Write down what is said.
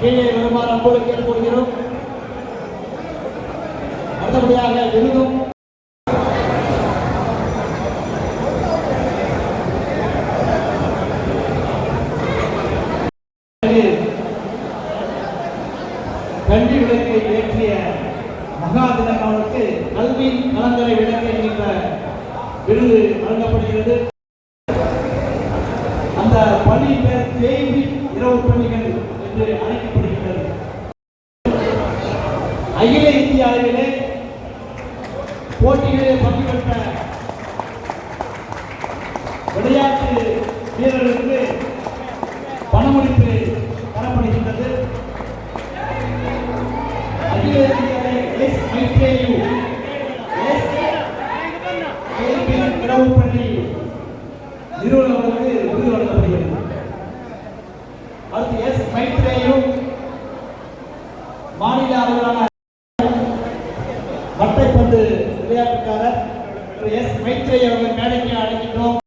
கீழே வருமாறு அன்போடு கேட்டுக்கொள்கிறோம். அடுத்தபடியாக விருதும் கல்வி விளக்கை ஏற்றிய மகாதிலன் அவருக்கு கல்வி கலங்கரை விளக்கு என்கின்ற விருது வழங்கப்படுகிறது. அந்த பணி பேர் தேய்வி இரவு பணிகள் என்று அழைக்கப்படுகிறது. அகில இந்திய அளவிலே போட்டிகளில் பங்கு பெற்ற விளையாட்டு வீரர்களுக்கு பணமளிப்பு தரப்படுகின்றது. அகில இந்திய SITU இரவு பள்ளி நிறுவனங்களுக்கு விருது வழங்கப்படுகிறது. அடுத்து SITU மாநில அளவிலான மட்டைப்பந்து விளையாட்டுக்காரர் SITU அவர்கள் மேடைக்கு அழைக்கின்றோம்.